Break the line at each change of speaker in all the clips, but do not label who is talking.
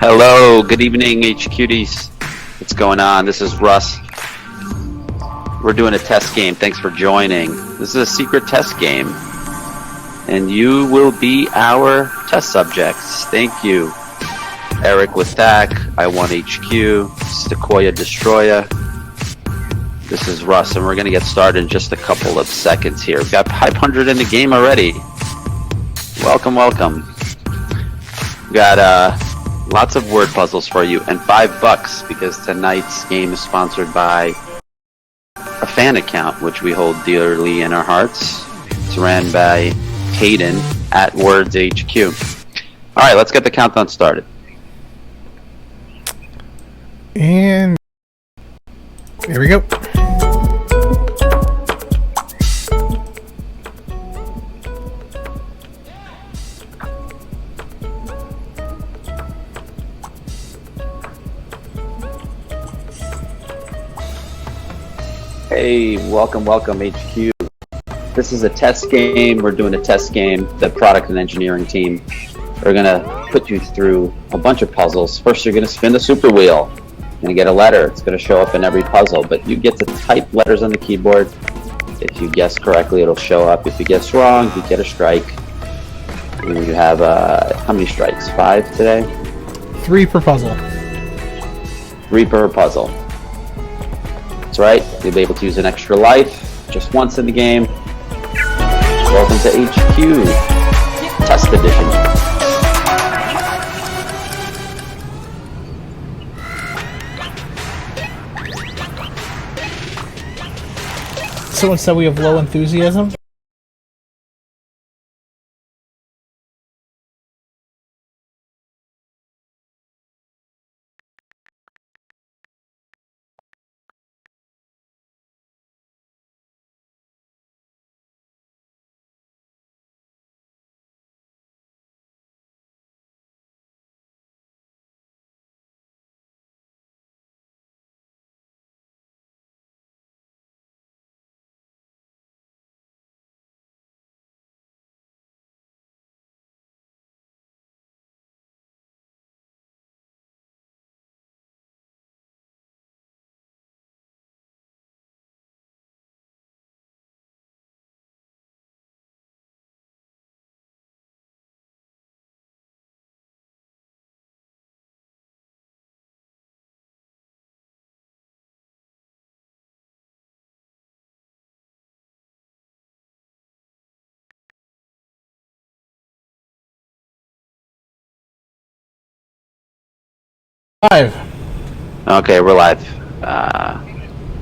Hello, good evening, HQDs. What's going on? This is Russ. We're doing a test game. Thanks for joining. This is a secret test game, and you will be our test subjects. Thank you. Eric with TAC, I want HQ, Sequoia Destroyer. This is Russ, and we're going to get started in just a couple of seconds here. We've got 500 in the game already. Welcome, welcome. We've got lots of word puzzles for you, and $5 because tonight's game is sponsored by a fan account, which we hold dearly in our hearts. It's ran by Hayden at Words HQ. All right, let's get the countdown started.
And here we go.
Hey, welcome HQ. This is a test game. We're doing a test game. The product and engineering team are going to put you through a bunch of puzzles. First, you're going to spin the super wheel. You're going to get a letter. It's going to show up in every puzzle, but you get to type letters on the keyboard. If you guess correctly, it'll show up. If you guess wrong, you get a strike. And you have, how many strikes? 5 today?
3 per puzzle.
3 per puzzle. That's right. You'll be able to use an extra life just once in the game. Welcome to HQ Test Edition.
Someone said we have low enthusiasm. Live.
Okay, we're live.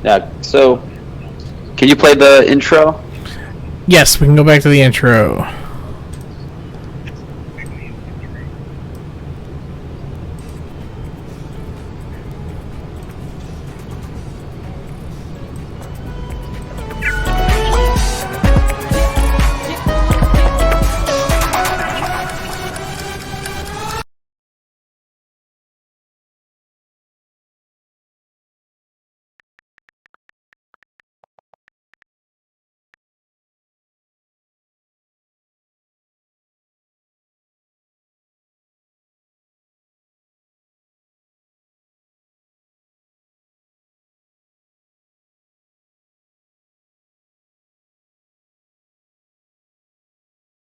Yeah, so can you play the intro?
Yes, we can go back to the intro.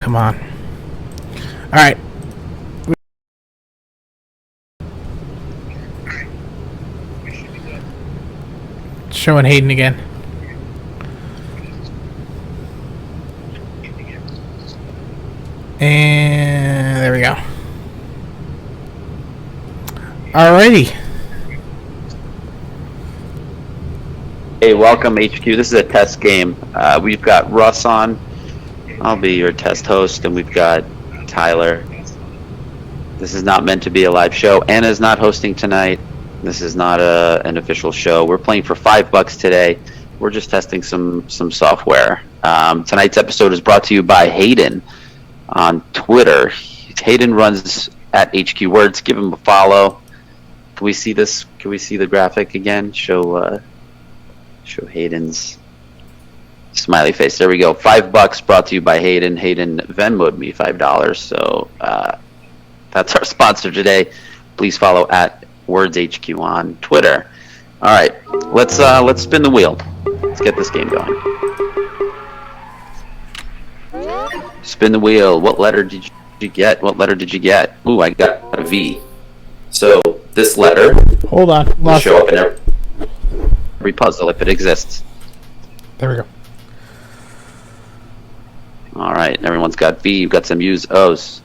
Come on. All right. Showing Hayden again. And there we go. Alrighty.
Hey, welcome HQ. This is a test game. We've got Russ on. I'll be your test host, and we've got Tyler. This is not meant to be a live show. Anna's not hosting tonight. This is not an official show. We're playing for $5 today. We're just testing some software. Tonight's episode is brought to you by Hayden on Twitter. Hayden runs at HQ Words. Give him a follow. Can we see this? Can we see the graphic again? Show Hayden's smiley face. There we go. $5 brought to you by Hayden. Hayden Venmo'd me $5. So that's our sponsor today. Please follow at WordsHQ on Twitter. All right, let's spin the wheel. Let's get this game going. Spin the wheel. What letter did you get? What letter did you get? Ooh, I got a V. So this letter
Hold on.
will show up in every puzzle if it exists.
There we go.
All right, everyone's got V. You've got some U's, O's.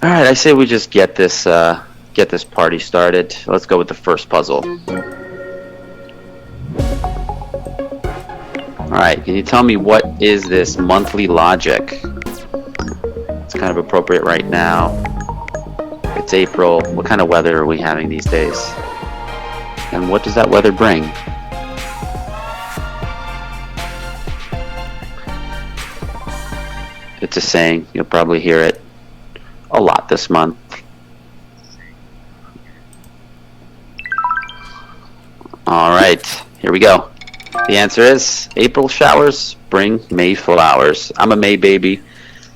All right, I say we just get this party started. Let's go with the first puzzle. All right, can you tell me what is this monthly logic? It's kind of appropriate right now. It's April. What kind of weather are we having these days? And what does that weather bring? It's a saying. You'll probably hear it a lot this month. All right, here we go. The answer is April showers bring May flowers. I'm a May baby.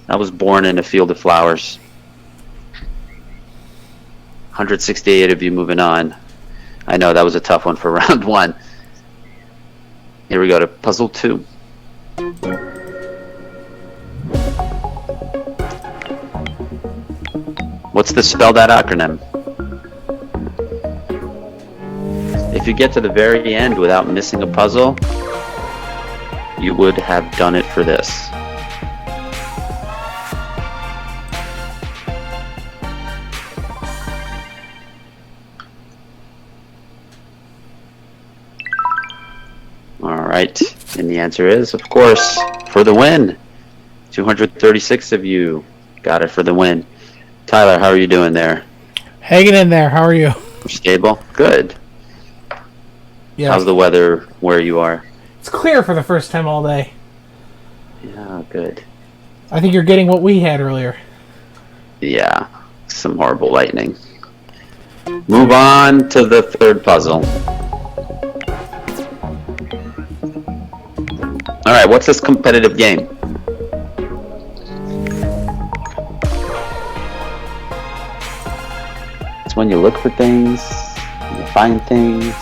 I was born in a field of flowers. 168 of you moving on. I know that was a tough one for round one. Here we go to puzzle 2. What's the spelled out acronym? If you get to the very end without missing a puzzle, you would have done it for this. All right, and the answer is, of course, for the win. 236 of you got it for the win. Tyler, how are you doing there?
Hanging in there. How are you?
Stable? Good.
Yeah.
How's the weather where you are?
It's clear for the first time all day.
Yeah, good.
I think you're getting what we had earlier.
Yeah, some horrible lightning. Move on to the third puzzle. All right, what's this competitive game? It's when you look for things, you find things.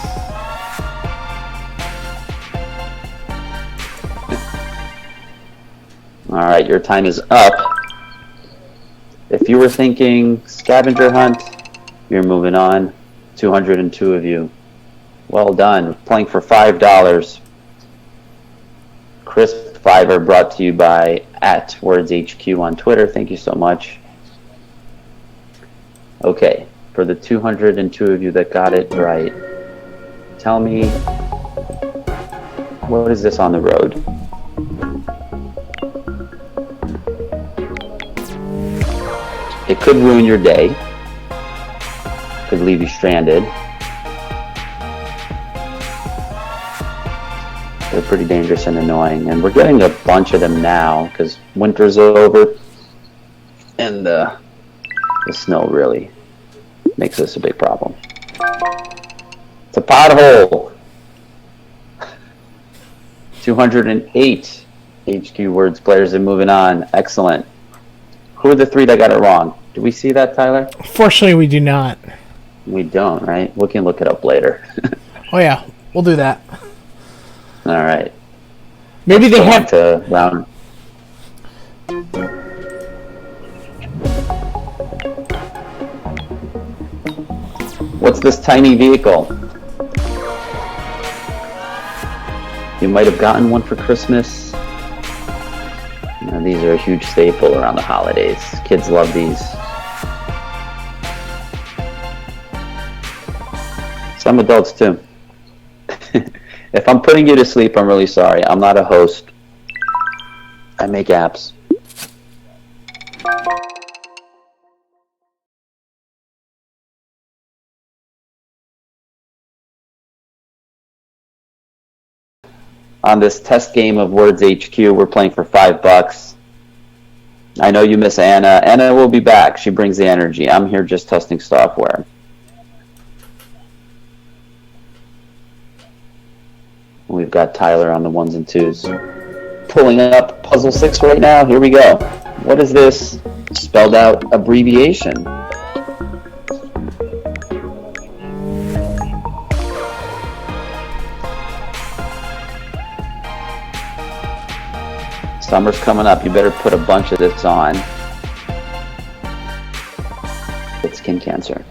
All right, your time is up. If you were thinking scavenger hunt, you're moving on. 202 of you. Well done. Playing for $5. Crisp Fiver brought to you by at WordsHQ on Twitter. Thank you so much. Okay, for the 202 of you that got it right, tell me, what is this on the road? It could ruin your day. Could leave you stranded. They're pretty dangerous and annoying, and we're getting a bunch of them now because winter's over and the snow really makes this a big problem. It's a pothole. 208 HQ Words players are moving on. Excellent. Who are the 3 that got it wrong? Do we see that, Tyler?
Fortunately, we do not.
We don't, right? We can look it up later.
Oh yeah, we'll do that.
All right.
Maybe they have
to round. What's this tiny vehicle? You might have gotten one for Christmas. You know, these are a huge staple around the holidays. Kids love these. Some adults too. If I'm putting you to sleep, I'm really sorry. I'm not a host. I make apps. On this test game of Words HQ, we're playing for $5. I know you miss Anna. Anna will be back. She brings the energy. I'm here just testing software. We've got Tyler on the 1s and 2s. Pulling up puzzle 6 right now. Here we go. What is this spelled out abbreviation? Summer's coming up. You better put a bunch of this on. It's skin cancer.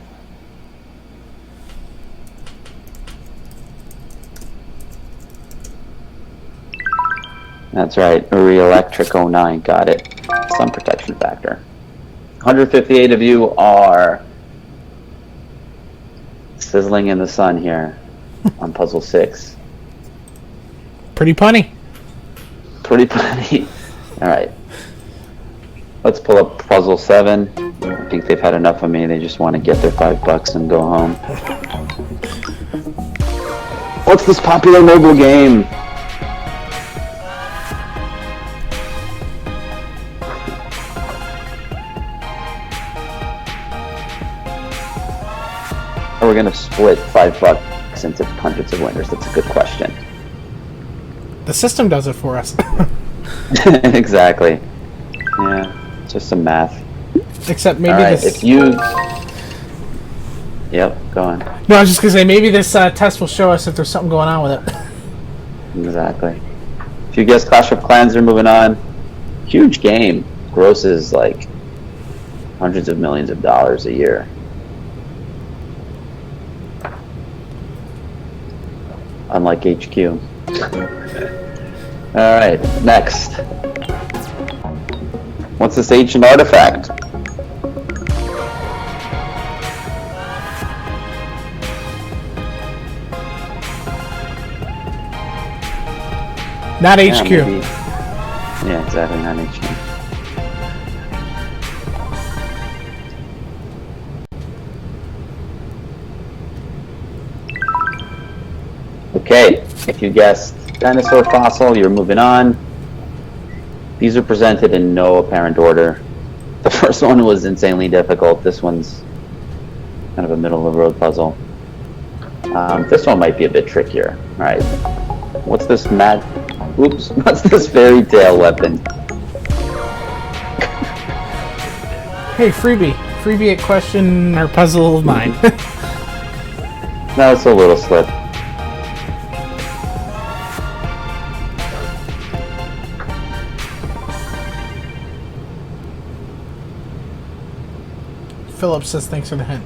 That's right. Uri Electric 09. Got it. Sun protection factor. 158 of you are sizzling in the sun here on puzzle 6.
Pretty punny.
Pretty funny. Alright. Let's pull up puzzle 7. I think they've had enough of me. They just want to get their $5 and go home. What's this popular mobile game? We're going to split $5 into hundreds of winners. That's a good question.
The system does it for us.
Exactly. Yeah, just some math.
Except maybe
Alright,
this...
if you... Yep, go on.
No, I was just going to say, maybe this test will show us if there's something going on with it.
Exactly. If you guess Clash of Clans, they're moving on. Huge game. Grosses like hundreds of millions of dollars a year. Unlike HQ. Alright, next. What's this ancient artifact?
Not HQ.
Yeah, exactly, not HQ. Okay, if you guessed dinosaur fossil, you're moving on. These are presented in no apparent order. The first one was insanely difficult. This one's kind of a middle-of-the-road puzzle. This one might be a bit trickier. All right, what's this what's this fairy tale weapon?
Hey, freebie. Freebie at question or puzzle 9.
No, it's a little slip.
Philip says thanks for the hint.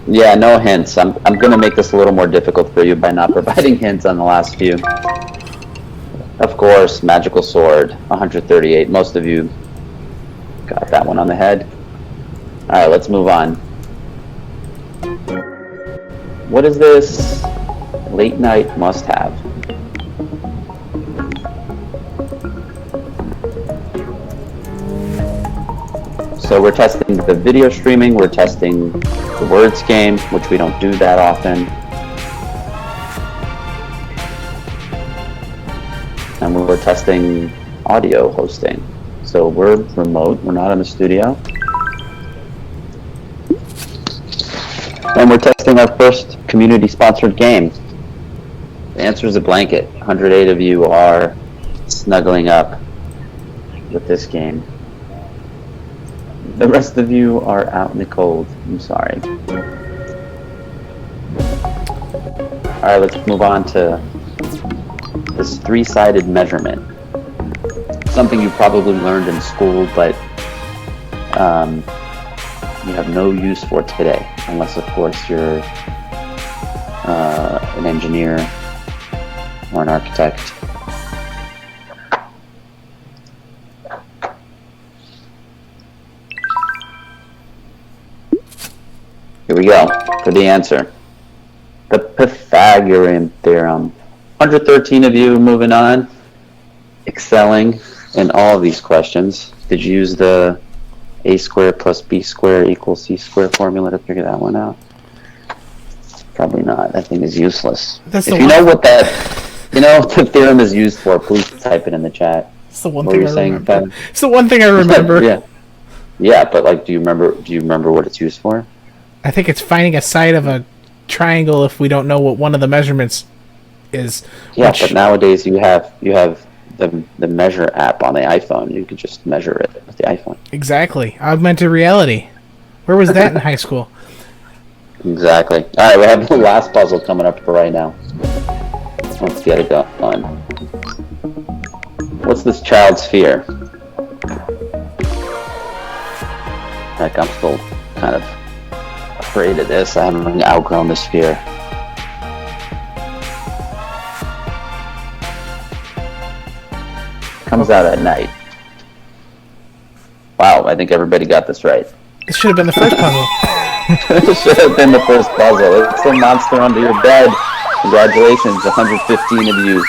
Yeah, no hints. I'm going to make this a little more difficult for you by not providing hints on the last few. Of course, magical sword, 138. Most of you got that one on the head. Alright, let's move on. What is this late night must-have? So we're testing the video streaming, we're testing the words game, which we don't do that often. And we're testing audio hosting. So we're remote, we're not in the studio. And we're testing our first community-sponsored game. The answer is a blanket. 108 of you are snuggling up with this game. The rest of you are out in the cold. I'm sorry. Alright, let's move on to this three-sided measurement. Something you probably learned in school, but you have no use for today. Unless, of course, you're an engineer or an architect. Here we go for the answer. The Pythagorean theorem. 113 of you moving on, excelling in all of these questions. Did you use the a squared plus b squared equals c squared formula to figure that one out? Probably not. That thing is useless. If you know what the theorem is used for, please type it in the chat.
It's the one thing I remember. It's the one thing I
remember. Yeah, but like, do you remember what it's used for?
I think it's finding a side of a triangle if we don't know what one of the measurements is.
Yeah, but nowadays you have the Measure app on the iPhone. You could just measure it with the iPhone.
Exactly. Augmented reality. Where was that in high school?
Exactly. All right, we have the last puzzle coming up for right now. Let's get it going. What's this child's fear? Heck, I'm still kind of afraid of this. I haven't outgrown this fear. Comes out at night. Wow, I think everybody got this right.
This should have been the first puzzle.
It should have been the first puzzle. It's a monster under your bed. Congratulations, 115 of you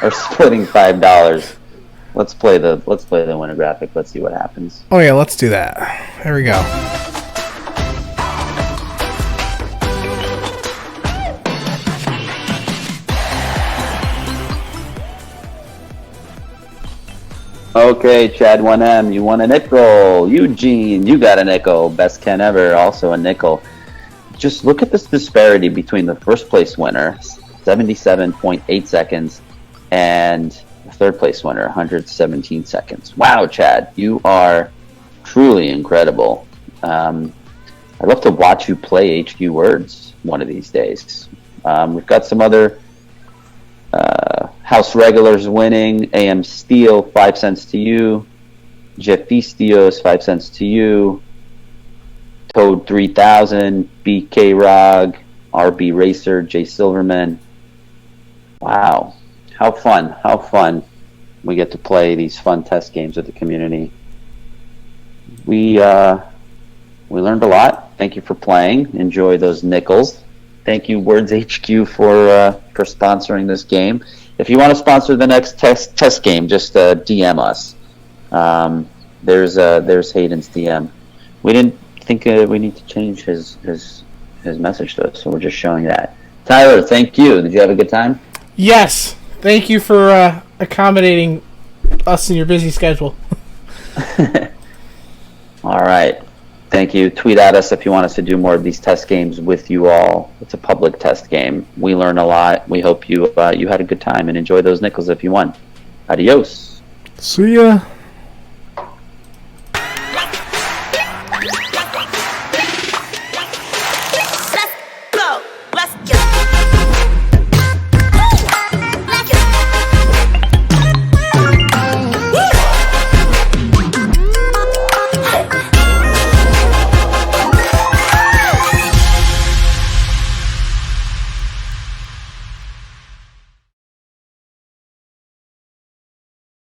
are splitting $5. Let's play the winner graphic. Let's see what happens.
Oh yeah, let's do that. There we go.
Okay, Chad 1M, you won a nickel. Eugene, you got a nickel. Best Ken ever, also a nickel. Just look at this disparity between the first place winner, 77.8 seconds, and the third place winner, 117 seconds. Wow, Chad, you are truly incredible. I'd love to watch you play HQ Words one of these days. We've got some other house regulars winning. AM Steel, 5 cents to you. Jeffistios, 5 cents to you. Toad 3000, BK Rog, RB Racer, Jay Silverman. Wow, how fun we get to play these fun test games with the community. We learned a lot. Thank you for playing. Enjoy those nickels. Thank you, Words HQ, for sponsoring this game. If you want to sponsor the next test game, just DM us. There's Hayden's DM. We didn't think we need to change his message to us, so we're just showing that. Tyler, thank you. Did you have a good time?
Yes. Thank you for accommodating us in your busy schedule.
All right. Thank you. Tweet at us if you want us to do more of these test games with you all. It's a public test game. We learn a lot. We hope you had a good time and enjoy those nickels if you won. Adios.
See ya.